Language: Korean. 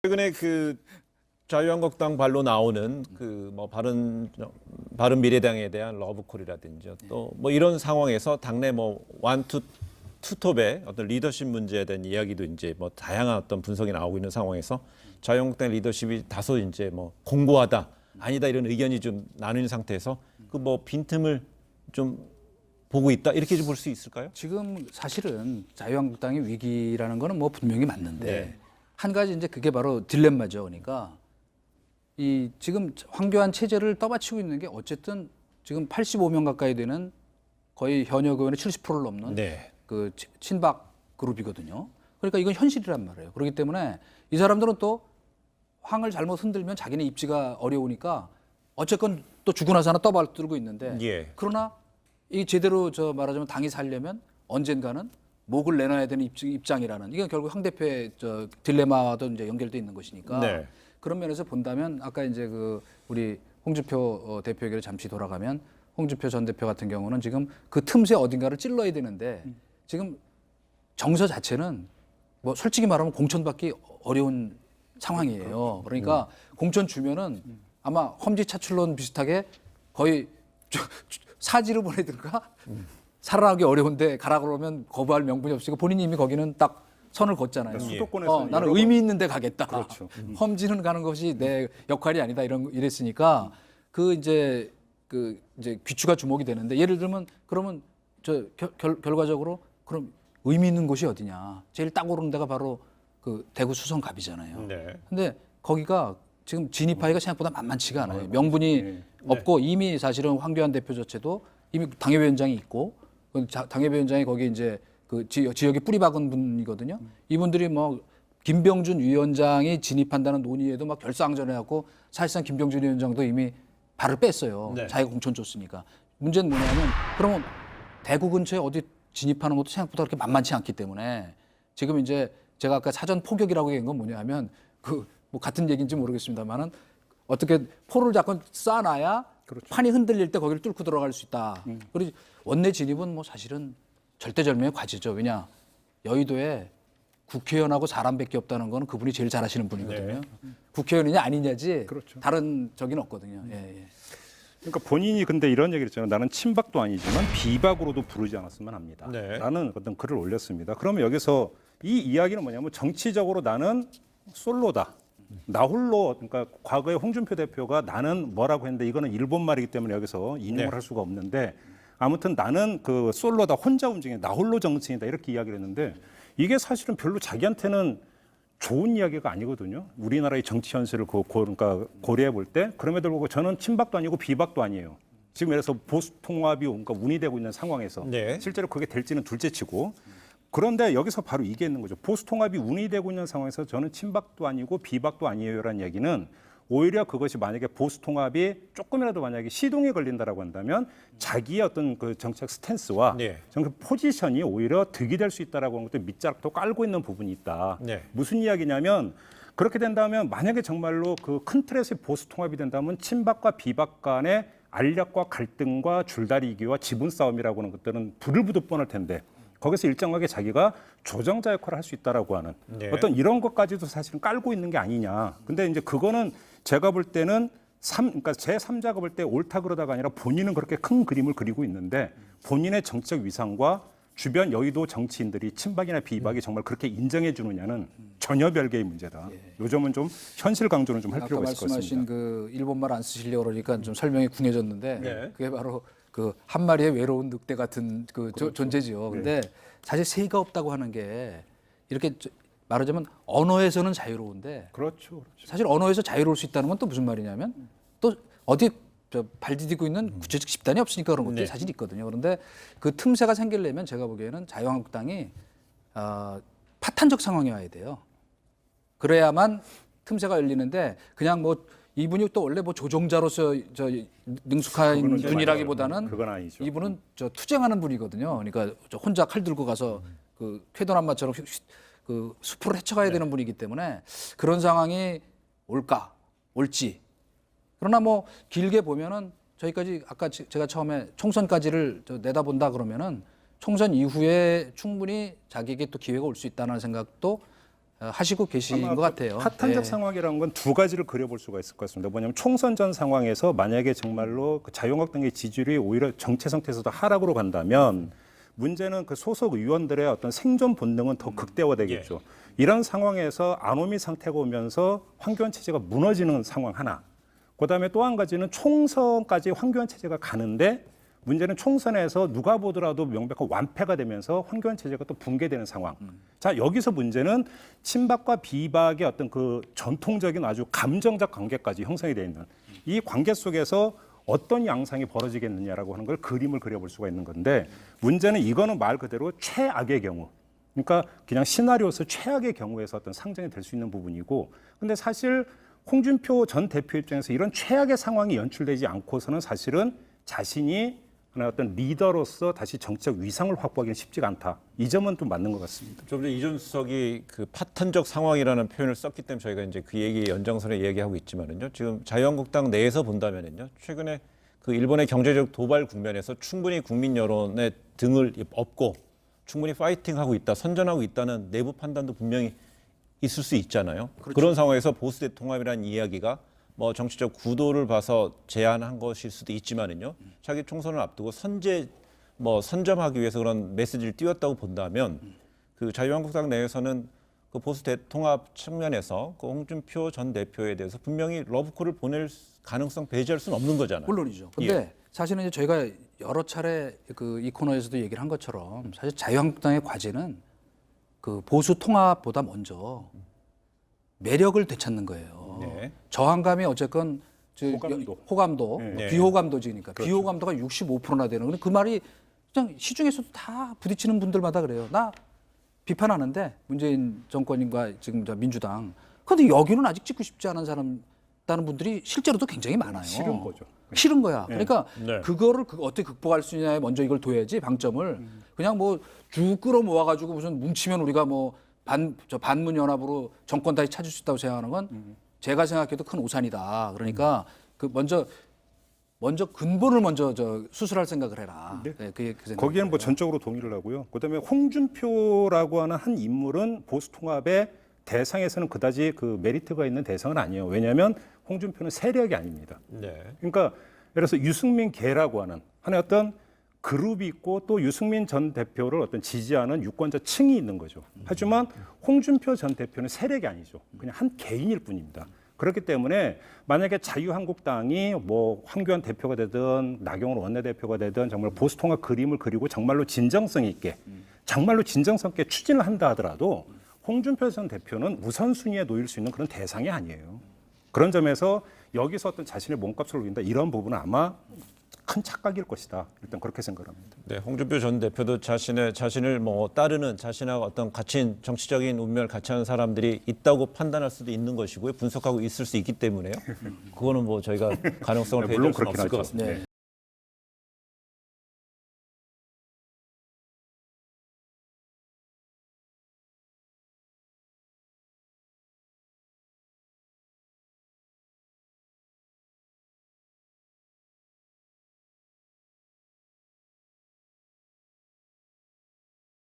최근에 그 자유한국당 발로 나오는 그 뭐 바른 미래당에 대한 러브콜이라든지 또 뭐 이런 상황에서 당내 뭐 투톱의 어떤 리더십 문제에 대한 이야기도 이제 뭐 다양한 어떤 분석이 나오고 있는 상황에서 자유한국당 리더십이 다소 이제 뭐 공고하다 아니다 이런 의견이 좀 나뉘는 상태에서 그 뭐 빈틈을 좀 보고 있다 이렇게 좀 볼 수 있을까요? 지금 사실은 자유한국당의 위기라는 거는 뭐 분명히 맞는데 네. 한 가지 이제 그게 바로 딜레마죠. 그러니까 이 지금 황교안 체제를 떠받치고 있는 게 어쨌든 지금 85명 가까이 되는 거의 현역 의원의 70%를 넘는 네. 그 친박 그룹이거든요. 그러니까 이건 현실이란 말이에요. 그렇기 때문에 이 사람들은 또 황을 잘못 흔들면 자기네 입지가 어려우니까 어쨌건 또 죽고 나서 하나 떠받들고 있는데 예. 그러나 이 제대로 말하자면 당이 살려면 언젠가는 목을 내놔야 되는 입장이라는 이건 결국 황 대표의 딜레마와도 이제 연결돼 있는 것이니까 네. 그런 면에서 본다면 아까 이제 그 우리 홍준표 대표 얘기를 잠시 돌아가면 홍준표 전 대표 같은 경우는 지금 그 틈새 어딘가를 찔러야 되는데 지금 정서 자체는 뭐 솔직히 말하면 공천받기 어려운 상황이에요. 그러니까 공천 주면은 아마 험지차출론 비슷하게 거의 사지로 보내든가 살아나기 어려운데 가라 그러면 거부할 명분이 없으니까 본인이 이미 거기는 딱 선을 걷잖아요. 수도권에서 나는 의미 있는 데 가겠다. 그렇죠. 험지는 가는 것이 내 역할이 아니다 이랬으니까 그 이제 귀추가 주목이 되는데 예를 들면 그러면 결과적으로 그럼 의미 있는 곳이 어디냐? 제일 딱 오르는 데가 바로 그 대구 수성갑이잖아요. 네. 근데 거기가 지금 진입하기가 생각보다 만만치가 않아요. 명분이 없고 이미 사실은 황교안 대표 자체도 이미 당협위원장이 있고 당협위원장이 거기 이제 그 지역에 뿌리 박은 분이거든요. 이분들이 뭐 김병준 위원장이 진입한다는 논의에도 막 결사항전해갖고 사실상 김병준 위원장도 이미 발을 뺐어요. 네. 자기가 공천 줬으니까. 문제는 뭐냐면 그러면 대구 근처에 어디 진입하는 것도 생각보다 그렇게 만만치 않기 때문에 지금 이제 제가 아까 사전 포격이라고 얘기한 건 뭐냐면 그 뭐 같은 얘기인지 모르겠습니다만은 어떻게 포를 자꾸 쌓아놔야 그렇죠. 판이 흔들릴 때 거기를 뚫고 들어갈 수 있다. 그리고 원내 진입은 뭐 사실은 절대절명의 과제죠. 왜냐 여의도에 국회의원하고 사람밖에 없다는 건 그분이 제일 잘하시는 분이거든요. 국회의원이냐 아니냐지 그렇죠. 다른 적인 없거든요. 예. 그러니까 본인이 근데 이런 얘기를 했잖아요. 나는 친박도 아니지만 비박으로도 부르지 않았으면 합니다. 네. 라는 어떤 글을 올렸습니다. 그러면 여기서 이 이야기는 뭐냐면 정치적으로 나는 솔로다. 나 홀로 그러니까 과거에 홍준표 대표가 나는 뭐라고 했는데 이거는 일본 말이기 때문에 여기서 인용을 네. 할 수가 없는데 아무튼 나는 그 솔로다 혼자 움직이는 나 홀로 정치인이다 이렇게 이야기를 했는데 이게 사실은 별로 자기한테는 좋은 이야기가 아니거든요. 우리나라의 정치 현실을 그러니까 고려해 볼 때 그럼에도 불구하고 저는 친박도 아니고 비박도 아니에요. 지금 예를 들어서 보수 통합이 그러니까 운이되고 있는 상황에서 네. 실제로 그게 될지는 둘째치고 그런데 여기서 바로 이게 있는 거죠. 보수 통합이 운이되고 있는 상황에서 저는 친박도 아니고 비박도 아니에요라는 얘기는 오히려 그것이 만약에 보수 통합이 조금이라도 만약에 시동이 걸린다라고 한다면 자기의 어떤 그 정책 스탠스와 네. 정책 포지션이 오히려 득이 될 수 있다라고 하는 것도 밑자락도 깔고 있는 부분이 있다. 네. 무슨 이야기냐면 그렇게 된다면 만약에 정말로 그 큰 틀에서 보수 통합이 된다면 친박과 비박 간의 알력과 갈등과 줄다리기와 지분 싸움이라고 하는 것들은 불을 부듯 뻔할 텐데 거기서 일정하게 자기가 조정자 역할을 할 수 있다라고 하는 네. 어떤 이런 것까지도 사실은 깔고 있는 게 아니냐. 근데 이제 그거는 제가 볼 때는 그러니까 제 3자가 볼 때 옳다 그러다가 아니라 본인은 그렇게 큰 그림을 그리고 있는데 본인의 정책 위상과 주변 여의도 정치인들이 친박이나 비박이 정말 그렇게 인정해 주느냐는 전혀 별개의 문제다. 요즘은 좀 현실 강조는 좀 할 아까 필요가 있을 것 말씀하신 같습니다. 그 일본말 안 쓰시려고 그러니까 좀 설명이 궁해졌는데 네. 그게 바로 그 한 마리의 외로운 늑대 같은 그 존재죠. 근데 사실 세가 없다고 하는 게 이렇게 말하자면 언어에서는 자유로운데 그렇죠. 사실 언어에서 자유로울 수 있다는 건 또 무슨 말이냐면 또 어디 발 디디고 있는 구체적 집단이 없으니까 그런 것들이 네. 사실 있거든요. 그런데 그 틈새가 생기려면 제가 보기에는 자유한국당이 파탄적 상황이 와야 돼요. 그래야만 틈새가 열리는데 그냥 뭐 이분이 또 원래 뭐 조종자로서 능숙한 그거는 좀 분이라기보다는 그건 아니죠. 이분은 투쟁하는 분이거든요. 그러니까 혼자 칼 들고 가서 그 쾌도난마처럼 그 숲을 헤쳐가야 되는 분이기 때문에 그런 상황이 올지. 그러나 뭐 길게 보면은 저희까지 아까 제가 처음에 총선까지를 내다본다 그러면은 총선 이후에 충분히 자기에게 또 기회가 올 수 있다는 생각도 하시고 계신 아마 것 같아요. 파탄적 네. 상황이라는 건 두 가지를 그려볼 수가 있을 것 같습니다. 뭐냐면 총선 전 상황에서 만약에 정말로 그 자유한국당의 지지율이 오히려 정체 상태에서도 하락으로 간다면 문제는 그 소속 의원들의 어떤 생존 본능은 더 극대화되겠죠. 이런 상황에서 아노미 상태가 오면서 황교안 체제가 무너지는 상황 하나. 그다음에 또 한 가지는 총선까지 황교안 체제가 가는데 문제는 총선에서 누가 보더라도 명백한 완패가 되면서 황교안 체제가 또 붕괴되는 상황. 자, 여기서 문제는 친박과 비박의 어떤 그 전통적인 아주 감정적 관계까지 형성이 되어 있는 이 관계 속에서 어떤 양상이 벌어지겠느냐라고 하는 걸 그림을 그려볼 수가 있는 건데 문제는 이거는 말 그대로 최악의 경우. 그러니까 그냥 시나리오에서 최악의 경우에서 어떤 상정이 될 수 있는 부분이고 근데 사실 홍준표 전 대표 입장에서 이런 최악의 상황이 연출되지 않고서는 사실은 자신이 하나의 어떤 리더로서 다시 정치적 위상을 확보하기는 쉽지가 않다. 이 점은 좀 맞는 것 같습니다. 좀 전에 이준 수석이 그 파탄적 상황이라는 표현을 썼기 때문에 저희가 이제 그 얘기 연장선에 얘기하고 있지만은요. 지금 자유한국당 내에서 본다면은요. 최근에 그 일본의 경제적 도발 국면에서 충분히 국민 여론의 등을 업고 충분히 파이팅하고 있다, 선전하고 있다는 내부 판단도 분명히 있을 수 있잖아요. 그런 상황에서 보수 대통합이라는 이야기가 뭐 정치적 구도를 봐서 제안한 것일 수도 있지만은요. 차기 총선을 앞두고 선점하기 위해서 그런 메시지를 띄웠다고 본다면 그 자유한국당 내에서는 그 보수 대통합 측면에서 그 홍준표 전 대표에 대해서 분명히 러브콜을 보낼 가능성 배제할 수는 없는 거잖아요. 물론이죠. 근데 사실은 이제 저희가 여러 차례 그 이 코너에서도 얘기를 한 것처럼 사실 자유한국당의 과제는 그 보수 통합보다 먼저 매력을 되찾는 거예요. 네. 저항감이 어쨌건 호감도, 네. 비호감도지니까 그렇죠. 비호감도가 65%나 되는. 근데 그 말이 그냥 시중에서도 다 부딪히는 분들마다 그래요. 나 비판하는데 문재인 정권과 지금 저 민주당. 그런데 여기는 아직 찍고 싶지 않은 다른 분들이 실제로도 굉장히 많아요. 싫은 거죠. 싫은 거야. 그러니까 네. 그거를 어떻게 극복할 수 있냐에 먼저 이걸 둬야지 방점을 그냥 뭐 쭉 끌어모아가지고 무슨 뭉치면 우리가 뭐 반문 연합으로 정권 다시 찾을 수 있다고 생각하는 건 제가 생각해도 큰 오산이다. 그러니까 그 먼저 근본을 먼저 수술할 생각을 해라. 네. 네, 그 생각. 거기에는 뭐 전적으로 동의를 하고요. 그다음에 홍준표라고 하는 한 인물은 보수 통합의 대상에서는 그다지 그 메리트가 있는 대상은 아니에요. 왜냐하면 홍준표는 세력이 아닙니다. 네. 그러니까 예를 들어서 유승민 계라고 하는 하나의 어떤 그룹이 있고 또 유승민 전 대표를 어떤 지지하는 유권자 층이 있는 거죠. 하지만 홍준표 전 대표는 세력이 아니죠. 그냥 한 개인일 뿐입니다. 그렇기 때문에 만약에 자유한국당이 뭐 황교안 대표가 되든 나경원 원내대표가 되든 정말 보수 통합 그림을 그리고 정말로 진정성 있게 추진을 한다 하더라도 홍준표 전 대표는 우선순위에 놓일 수 있는 그런 대상이 아니에요. 그런 점에서 여기서 어떤 자신의 몸값을 올린다 이런 부분은 아마 큰 착각일 것이다. 일단 그렇게 생각합니다. 네, 홍준표 전 대표도 자신을 뭐 따르는 자신하고 어떤 같이 정치적인 운명을 같이 하는 사람들이 있다고 판단할 수도 있는 것이고요. 분석하고 있을 수 있기 때문에요. 그거는 뭐 저희가 가능성을 물론 배제할 수는 그렇긴 없을 것 하죠. 같습니다. 네.